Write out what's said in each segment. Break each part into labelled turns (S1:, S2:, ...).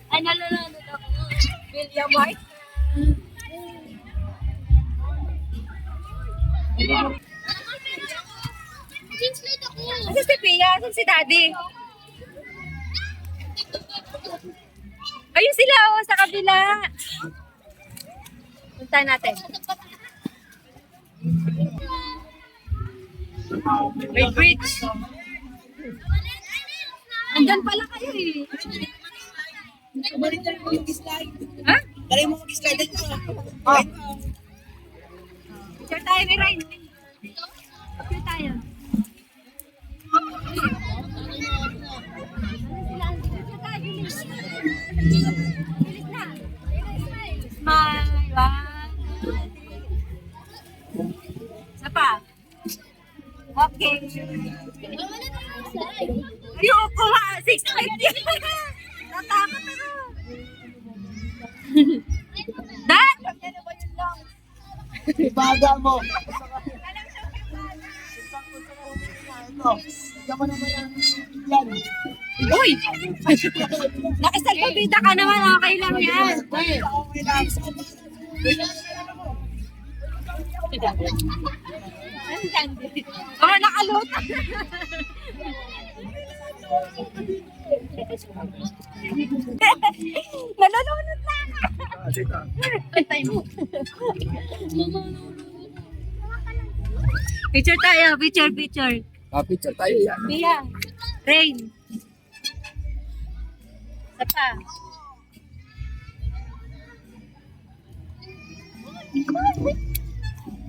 S1: Ay, nalulunod ako. William White. Translate ako. Kasi si Pia, asan si Daddy? Ayun sila, oh, sa kabila. Punta natin. May bridge. Andyan pala kayo eh. Ha?
S2: Tara mo mag-slide ito.
S1: Oh. Picture tayo ni Ryan. Picture tayo. Smile. Isa pa. Okay. Ayoko nga. 650. Natakot ako. Dad!
S2: Baga mo. Diyan mo naman ang yan.
S1: Uy! Nakisalpabida ka naman. Okay lang yan. Oh, nakalutan. Nalulunod na. Antay mo. Picture tayo. Picture.
S2: Picture tayo yan.
S1: Mia. Rain. Isa pa.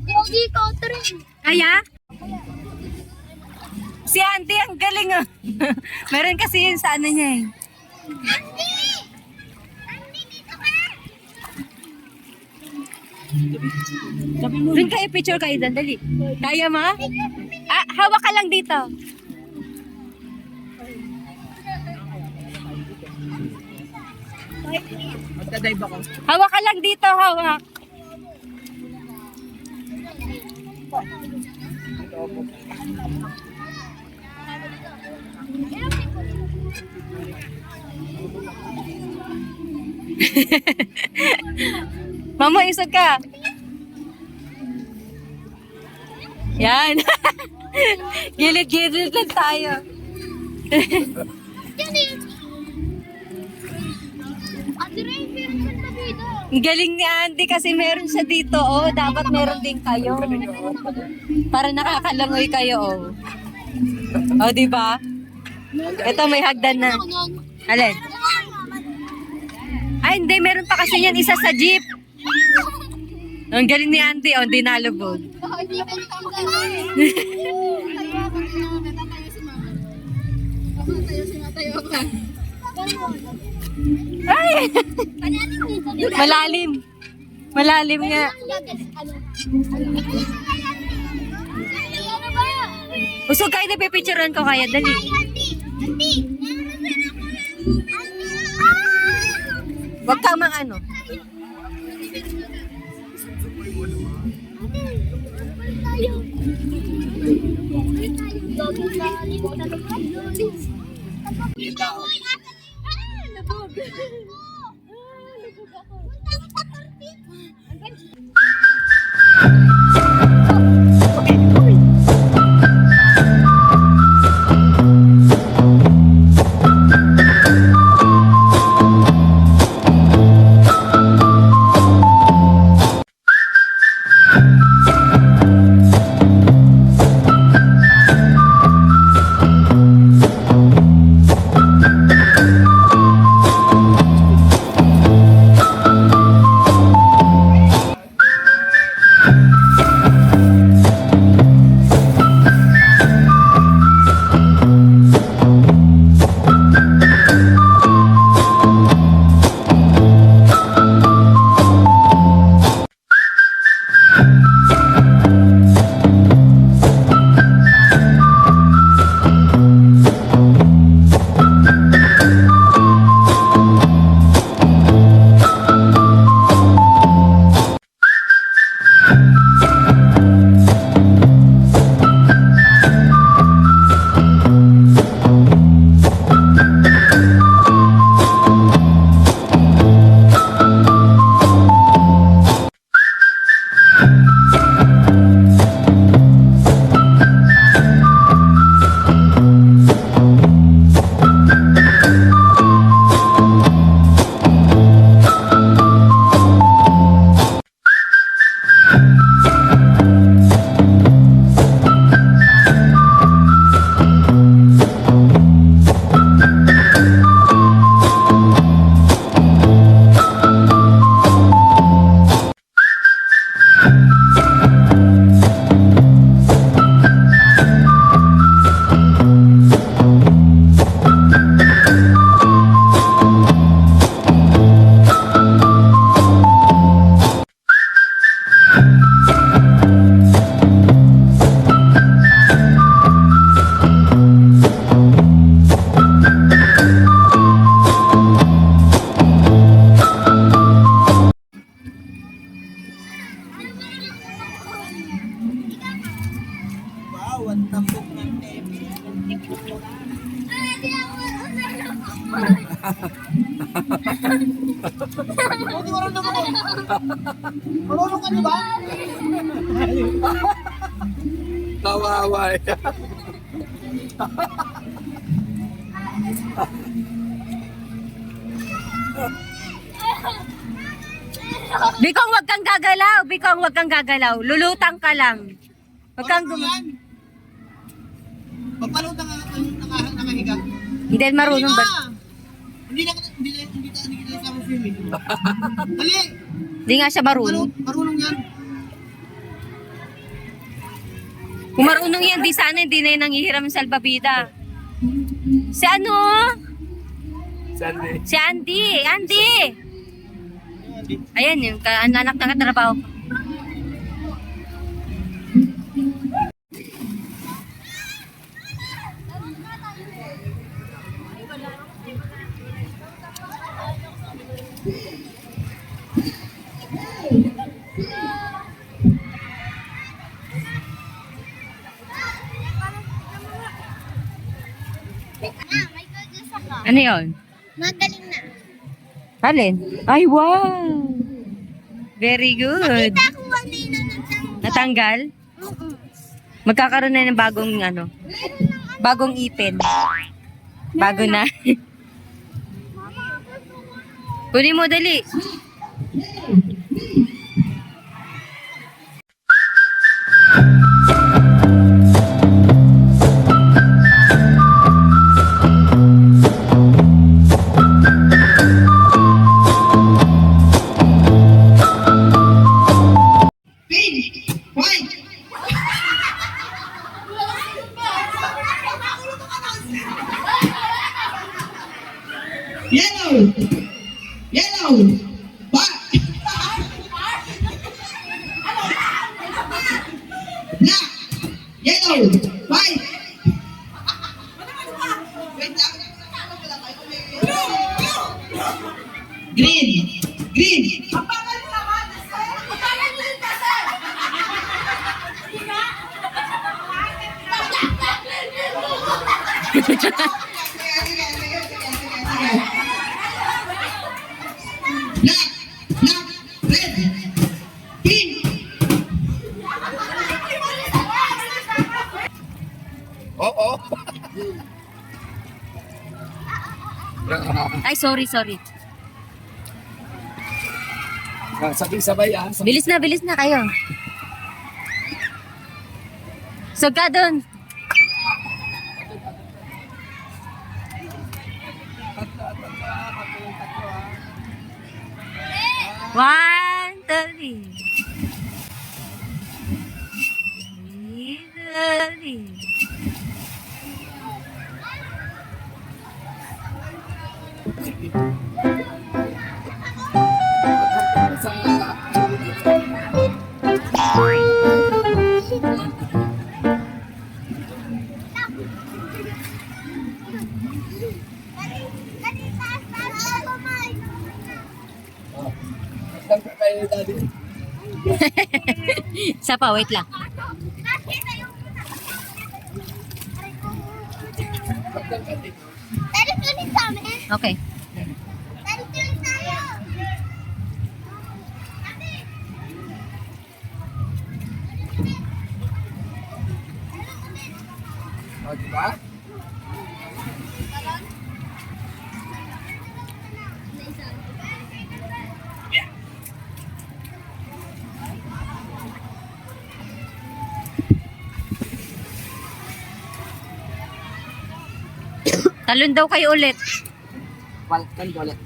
S3: Yogi ko, trin.
S1: Kaya? Si Andy, ang galing ah. Meron kasi yun sa ano niya eh.
S3: Andy! Andy, dito ka!
S1: Doon kayo, picture kayo doon, dali. Kaya ma? Ah, hawak ka lang dito.
S2: Magdadive ako.
S1: Hawak ka lang dito, hawak. Mama, isog ka. Yan. Gilid-gilid lang tayo.
S3: Yan eh. Ate Ray, meron ka na dito.
S1: Ang galing ni Andy kasi meron siya dito. Oh, dapat meron din kayo. Para nakakalangoy kayo. Oh, oh, di ba? Ito may hagdan na. Alin? Ay, hindi. Meron pa kasi yan. Isa sa jeep. Ang galing ni Andy. Oh, hindi nalubog.
S3: Hindi ka tanggal. Tayo ka.
S1: Ay!
S3: Panaling dito.
S1: Malalim. Malalim nga. Usog kayo na pipicturean ko kaya. Dali. Huwag kang mang ano.
S2: Hindi marunong ako. Marunong ka, di ba?
S4: Kawawa eh.
S1: Bikong, wag kang gagalaw. Bikong, wag kang gagalaw. Lulutang ka lang. Wag kang
S2: Marunong yan. Pagpalutang nakahiga.
S1: Hindi marunong ba?
S2: Hindi na sa swimming. Dali!
S1: Hindi nga siya marunong.
S2: Marunong yan.
S1: Kung marunong yan, di sana hindi na yun nangihiram ng salbabida. Si ano?
S4: Sunday.
S1: Si Andy. Andy! Ayan, yung anak na katrabaho.
S3: May goodness ako.
S1: Ano yun?
S3: Magaling na.
S1: Alin? Ay, wow! Very good.
S3: Kita ko kanina nagtanggal.
S1: Natanggal? Magkakaroon na ng bagong ano, bagong ipin. Bago na. Kunin mo dali.
S2: Pink! White! Yellow! Yellow! Black! Black! Yellow! White! Green! Green! Black! Black! Red! Pink!
S4: Oo.
S1: Ay, sorry.
S4: Sabay-sabay ah.
S1: Bilis na kayo. So ka doon. One, three. Three.
S4: Kayo, Daddy.
S1: Isa pa, wait lang.
S3: Pero tuloy sa amin.
S1: Okay.
S3: Pero tuloy tayo.
S4: O, diba?
S1: Talon daw kayo ulit.
S2: Balikan ulit.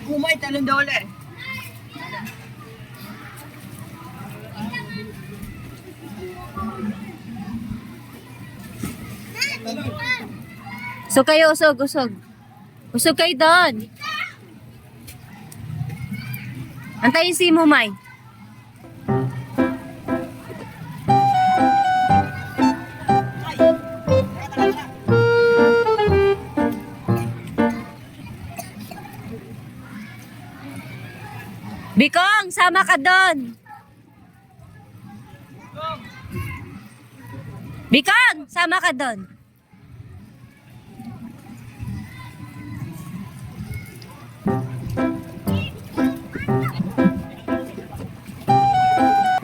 S2: Umay, talon daw ulit.
S1: So kayo, usog. Usog kayo doon. Antayin si Mumay. Bikong, sama ka doon. Bikang! Sama ka doon.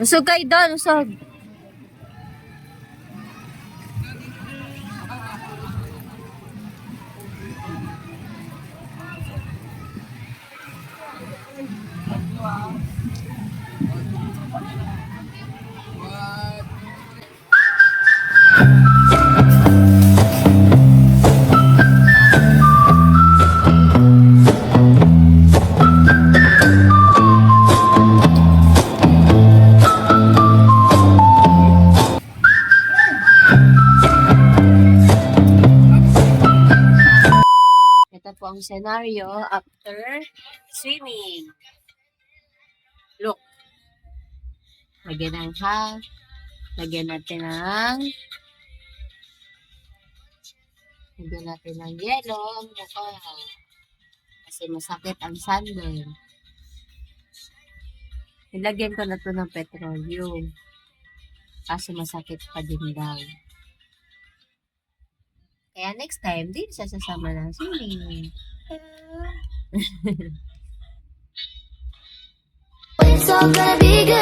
S1: Usog kayo doon, usog. Ito po ang scenario after swimming. Look. Lagyan ng lagyan natin ng yelo ang mukha. Kasi masakit ang sunburn. Nilagyan ko na to ng petroleum. Kasi masakit pa din daw. Kaya next time, di siya sasama ng swimming.
S3: It's all gonna be good.